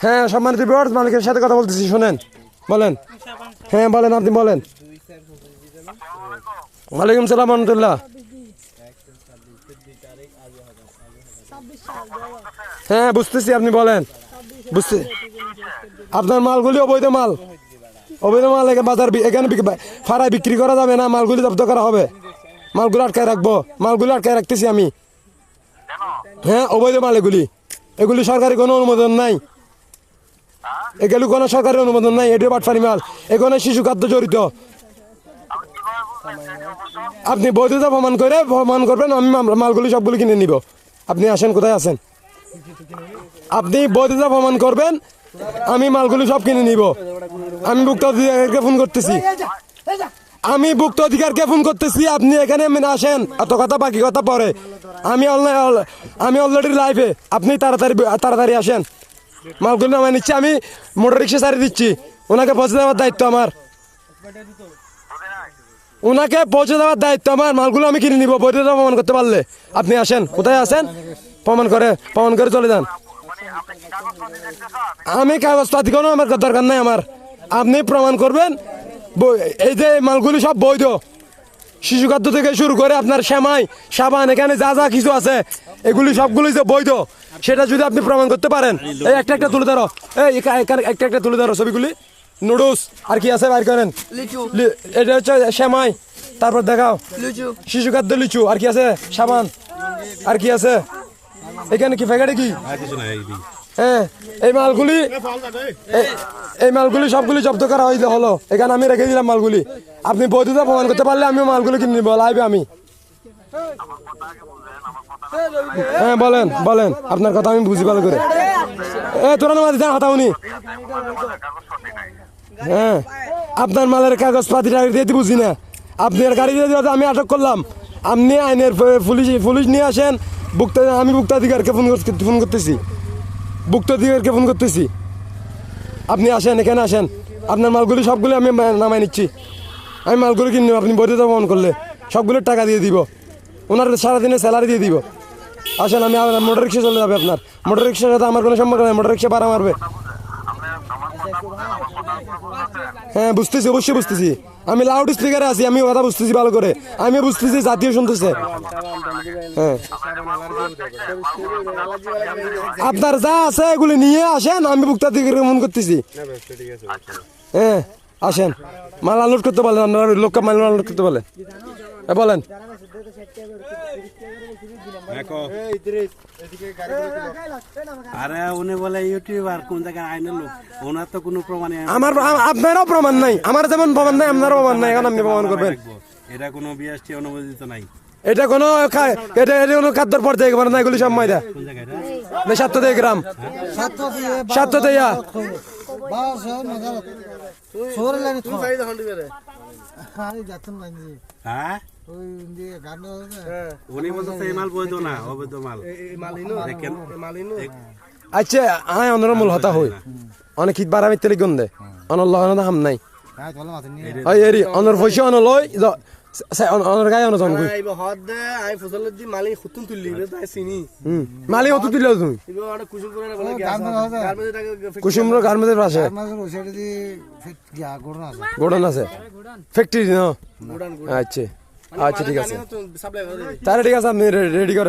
হ্যাঁ সম্মানিত ভিউয়ার্স, মালিকের সাথে কথা বলতেছি, শোনেন, বলেন। হ্যাঁ বলেন, আপনি বলেন। ওয়ালাইকুম সালাম রহমতুল্লাহ। হ্যাঁ বুঝতেছি, আপনি বলেন। বুঝতে আপনার মালগুলি অবৈধ মাল, অবৈধ মাল বাজার এখানে ফাড়ায় বিক্রি করা যাবে না, মালগুলি জব্দ করা হবে। মালগুলো আটকায় রাখবো, মালগুলো আটকায় রাখতেছি আমি। হ্যাঁ অবৈধ মাল এগুলি, এগুলি সরকারি কোনো অনুমোদন নাই, এগুলি কোনো সরকারি অনুমোদন নাই, এটি বাটফারি মাল, এখানে শিশু খাদ্য জড়িত। আপনি বৈধতা প্রমাণ করবেন, আমি মালগুলি সবগুলো কিনে নিব। আপনি আসেন, কোথায় আছেন? আপনি বৈধতা প্রমাণ করবেন, আমি মালগুলি সব কিনে নিব। আমি ভুক্ত অধিকারকে ফোন করতেছি, আমি ভুক্ত অধিকারকে ফোন করতেছি, আপনি এখানে আসেন। এত কথা বাকি কথা পরে, আমি অলরেডি লাইভে, আপনি তাড়াতাড়ি আসেন। মালগুলি নামাই নিচ্ছি, আমি মোটর রিক্সা ছাড়িয়ে দিচ্ছি, ওনাকে পৌঁছে দেওয়ার দায়িত্ব আমার, ওনাকে পৌঁছে দেওয়ার দায়িত্ব আমার। মালগুলো আমি কিনে নিব বৈধতা প্রমাণ করতে পারলে। আপনি আসেন, কোথায় আছেন? প্রমাণ করে চলে যান। আমি কাগজপাতি কোনো আমার দরকার নাই আমার, আপনি প্রমাণ করবেন এই যে মালগুলি সব বৈধ। শিশু খাদ্য থেকে শুরু করে আপনার সেমাই, সাবান, এখানে যা যা কিছু আছে এগুলি সবগুলোই যে বৈধ, সেটা যদি আপনি প্রমাণ করতে পারেন। এই একটা তুলে ধরো, এই একটা তুলে ধরো ছবিগুলি। নুডলস আর কি আছে বাইর করেন। এটা হচ্ছে সেমাই, তারপর দেখাও শিশু খাদ্য, লিচু, আর কি আছে? সাবান, আর কি আছে এখানে? কি প্যাকেটে কি? হ্যাঁ এই মালগুলি সবগুলি জব্দ করা হলো। এখানে আমি রেখে দিলাম মালগুলি, আপনি বৈধতা প্রমাণ করতে পারলে আমি মালগুলি কিনে নিব লাইভে আমি। হ্যাঁ বলেন, আপনার কথা আমি বুঝি ভালো করে। তোরা মাঝে হাতাউনি। হ্যাঁ আপনার মালের কাগজপাতি দিয়ে বুঝি না, আপনার গাড়ি দিয়ে আমি আটক করলাম, আপনি আইনের পুলিশ নিয়ে আসেন। আমি ভুক্তাধিকারকে ফোন করতেছি, আপনি আসেন, এখানে আসেন। আপনার মালগুলি সবগুলি আমি নামাই নিচ্ছি, আমি মালগুলি কিনে নেব। আপনি বৈধতা প্রমাণ করলে সবগুলোর টাকা দিয়ে দিব, ওনার সারাদিনের স্যালারি দিয়ে দিব। আসেন, আমি মোটর রিক্সা চলে যাবে। আপনার মোটর রিক্সার সাথে আমার কোনো সম্পর্ক নেই, মোটর রিক্সা ভাড়া মারবে। হ্যাঁ বুঝতেছি, অবশ্যই বুঝতেছি, আমি লাউড স্পিকারে আছি, আমি কথা বুঝতেছি ভালো করে, আমি বুঝতেছি জাতীয় শুনতেছে। হ্যাঁ আপনার যা আছে এগুলি নিয়ে আসেন, আমি ভুক্তাধিকারকে ফোন করতেছি। হ্যাঁ আসেন, মাল আনলোড করতে বলেন, আপনারা লোককে মাল আনলোড করতে বলেন। বলেন আরে উনি বলে ইউটিউবার, কোন জায়গায় আইনের লোক, ওনার তো কোনো প্রমাণ। আপনারও প্রমাণ নাই, আমার যেমন প্রমাণ নাই আপনারও প্রমাণ নাই, এখন আপনি প্রমাণ করবেন। এটা কোনো বিএসটি অনুমোদিত নাই, এটা কোনো খাদ্যর পর্যায়ে মানে না, এগুলি সব ময়দা। সাতটা গ্রাম, সাতটা আচ্ছা। আয় অনরমূল হতা হই অনেক শীত বাড়া মিত্রে গন্ধে অনল্লাহ হাম নাই এরি অনর পয়সা অনলয় অনর গায়ে অনজন কই মালি হতুন তুললি তুমি কুসুমর গার্মেন্টের পাশে গোডাউন আছে, ফ্যাক্টরি না? আচ্ছা আচ্ছা ঠিক আছে, তাহলে ঠিক আছে, আপনি রেডি করেন।